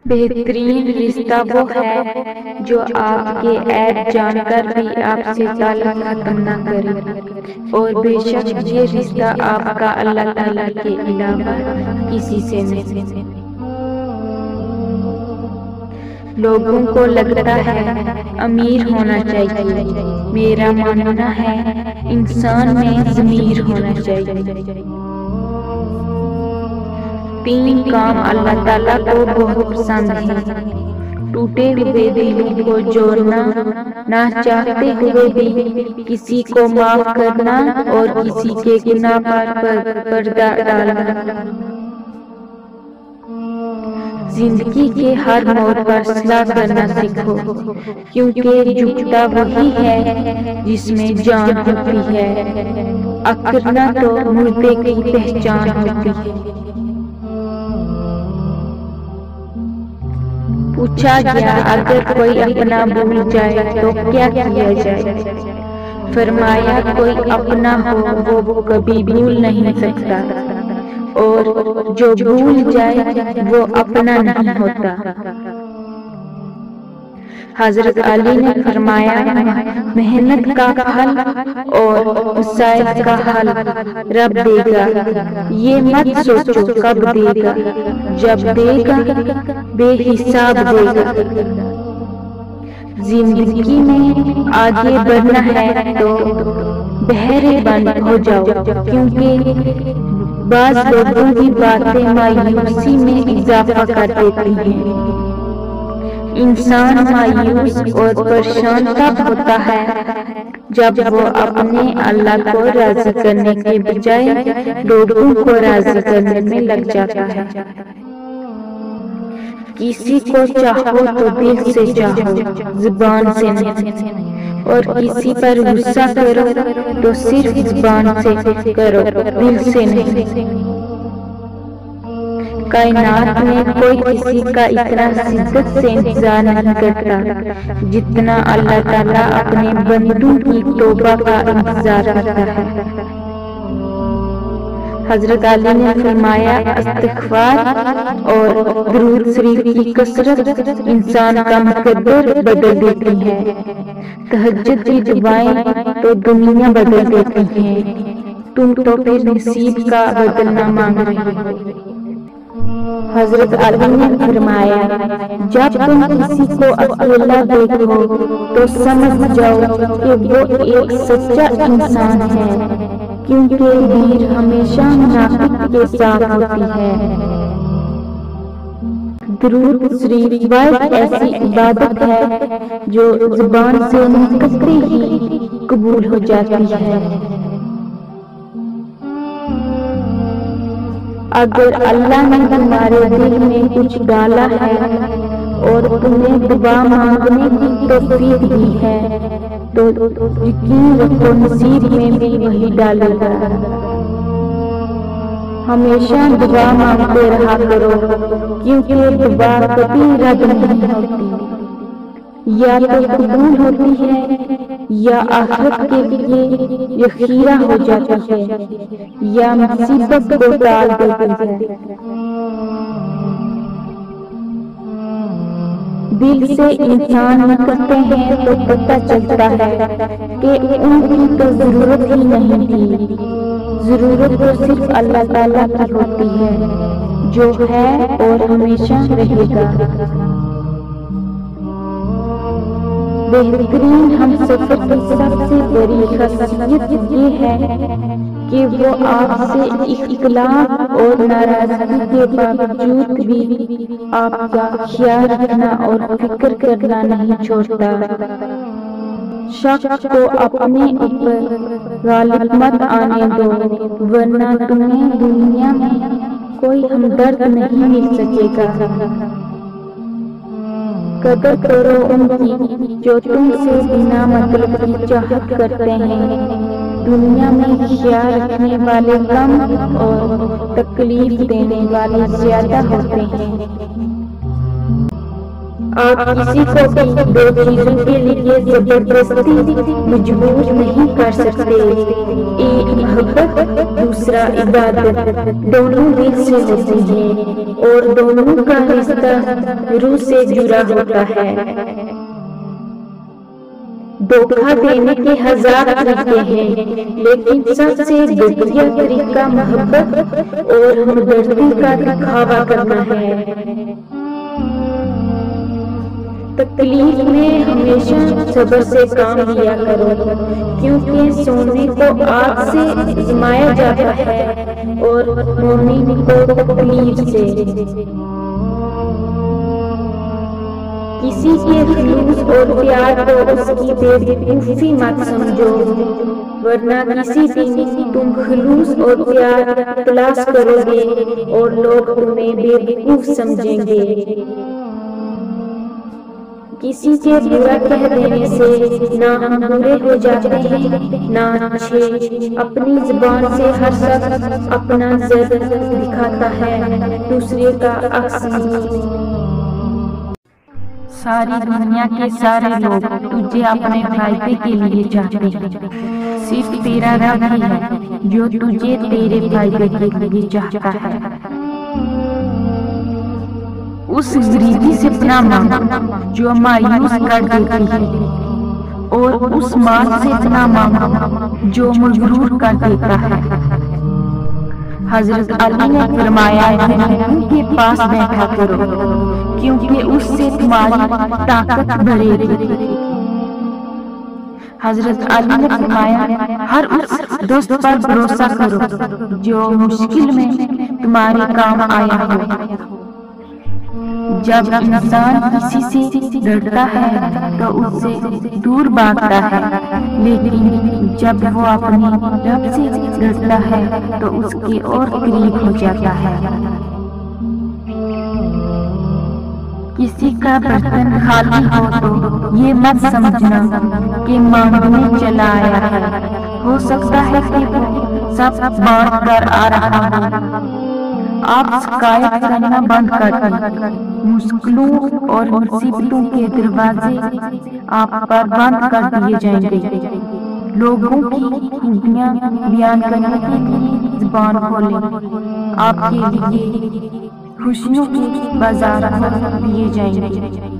بہترین رشتہ وہ ہے جو آپ کے عیب جان کر بھی آپ سے تعلق ختم نہ کرے، اور بے شک یہ رشتہ آپ کا اللہ تعالیٰ کے علاوہ کسی سے نہیں۔ لوگوں کو لگتا ہے امیر ہونا چاہیے، میرا ماننا ہے انسان میں ضمیر ہونا چاہیے۔ 3 کام اللہ تعالیٰ کو بہت پسند ہیں: ٹوٹے ہوئے دلوں کو جوڑنا، نہ چاہتے ہوئے بھی کسی کو معاف کرنا، اور کسی کے گناہ پر پردہ ڈالنا۔ زندگی کے ہر موڑ پر صلاح کرنا سیکھو، کیونکہ جھکتا وہی ہے جس میں جان ہوتی ہے، اکڑنا تو مردے کی پہچان ہوتی ہے۔ پوچھا گیا اگر کوئی اپنا بھول جائے تو کیا کیا جائے؟ فرمایا کوئی اپنا ہو وہ کبھی بھول نہیں سکتا، اور جو بھول جائے وہ اپنا نہیں ہوتا۔ حضرت علی نے فرمایا محنت کا پھل اور مسائل کا حل رب دے گا، یہ مت سوچو کب دے گا، جب دے گا بے حساب دے گا۔ زندگی میں آگے بڑھنا ہے تو بہرے بند ہو جاؤ، کیونکہ بعض لوگوں کی باتیں مایوسی میں اضافہ کر دیتی ہیں۔ انسان مایوس اور پریشان تب ہوتا ہے جب وہ اپنے اللہ کو راضی کرنے کے بجائے لوگوں کو راضی کرنے میں لگ جاتا ہے۔ کسی کو چاہو تو دل سے چاہو، زبان سے نہیں، اور کسی پر غصہ کرو تو صرف زبان سے کرو، دل سے نہیں۔ کائنات میں کوئی کسی کا اتنا شدت سے انتظار نہیں کرتا جتنا اللہ تعالیٰ اپنے بندوں کی توبہ کا انتظار کرتا ہے۔ حضرت علی نے فرمایا استغفار اور درود شریف کی کثرت انسان کا مقدر بدل دیتی ہے، تہجد کی دعائیں تو دنیا بدل دیتی ہیں، تم تو پھر نصیب کا بدلنا مانگ رہے ہو۔ حضرت علی نے فرمایا جب تم کسی کو اکیلا دیکھو تو سمجھ جاؤ کہ وہ ایک سچا انسان ہے، کیونکہ بھیڑ ہمیشہ منافق کے ساتھ ہوتی ہے۔ درود شریف واحد ایسی عبادت ہے جو زبان سے نکلتے ہی قبول ہو جاتی ہے۔ اگر اللہ نے تمہارے دل میں کچھ ڈالا ہے اور تمہیں دعا مانگنے کی توفیق دی ہے تو یقین رکھو نصیب میں بھی وہی ڈالے گا۔ ہمیشہ دعا مانگتے رہا کرو، کیونکہ دعا کبھی رد نہیں ہوتی، یا تو قبول ہوتی ہے یا آخرت کے لیے ذخیرہ ہو جاتی ہے، یا مصیبت کو ٹال دیتی ہے۔ دل سے انسان نکلتے ہیں تو پتہ چلتا ہے کہ ان کی تو ضرورت ہی نہیں تھی، ضرورت تو صرف اللہ تعالیٰ کی ہوتی ہے جو ہے اور ہمیشہ رہے گا۔ بہترین ہم سفر کی سب سے بڑی خاصیت یہ ہے کہ وہ آپ سے اختلاف اور ناراضگی کے باوجود بھی آپ کا خیال رکھنا اور فکر کرنا نہیں چھوڑتا۔ شخص کو اپنے اوپر غالب مت آنے دو، ورنہ تمہیں دنیا میں کوئی ہمدرد نہیں مل سکے گا۔ قدر کرو ان کی جو تم سے بنا مطلب کی چاہت کرتے ہیں، دنیا میں خیال رکھنے والے کم اور تکلیف دینے والے زیادہ ہوتے ہیں۔ آپ کسی کو بھی دو چیزوں کے لیے زبردستی مجبور نہیں کر سکتے، ایک محبت، دوسرا عبادت، دونوں دل سے ہوتی ہیں اور دونوں کا رشتہ روح سے جڑا ہوتا ہے۔ دھوکہ دینے کے ہزار طریقے ہیں، لیکن سب سے گھٹیا طریقہ محبت اور ہمدردی کا دکھاوا کرنا ہے۔ تکلیف میں ہمیشہ صبر سے کام لیا کرو، کیونکہ سونے کو آگ سے آزمایا جاتا ہے اور مومن کو تکلیف سے۔ کسی کے خلوص اور پیار کو اس کی بے وقوفی مت سمجھو، ورنہ کسی دن تم خلوص اور پیار تلاش کرو گے اور لوگ تمہیں بے وقوف سمجھیں گے۔ کسی کے برا کہہ دینے سے نہ ہم برے ہو جاتے ہیں نہ اچھے۔ اپنی زبان سے ہر شخص اپنا ضد دکھاتا ہے، دوسرے کا عکس نہیں۔ ساری دنیا کے سارے لوگ تجھے اپنے فائدے کے لیے چاہتے ہیں، صرف تیرا رب ہی ہے جو تجھے تیرے فائدے کے لیے چاہتا ہے۔ اس غریبی سے پناہ مانگو جو مایوس کر دیتی ہے، اور اس مال سے پناہ مانگو جو مغرور کر دیتا ہے۔ حضرت علی نے فرمایا، ان کے پاس بیٹھا کرو کیونکہ اس سے تمہاری طاقت بڑھے گی۔ حضرت علی نے فرمایا، ہر اس دوست پر بھروسہ کرو جو مشکل میں تمہارے کام آیا ہو۔ جب انسان کسی سے ڈرتا ہے تو اس سے دور بھاگتا ہے، لیکن جب وہ اپنے رب سے ڈرتا ہے تو اس کے اور قریب ہو جاتا ہے۔ کسی کا برتن خالی ہو تو یہ مت سمجھنا کہ مانگنے چلا آیا ہے، ہو سکتا ہے کہ وہ سب بانٹ کر آ رہا ہو۔ آپ شکایت کرنا بند کر دیں، مشکلوں اور مصیبتوں کے دروازے آپ پر بند کر دیے جائیں گے۔ لوگوں کی خوبیاں بیان کرنے کے لیے زبان کھولیں، آپ کے لیے خوشیوں کے بازار دیے جائیں گے۔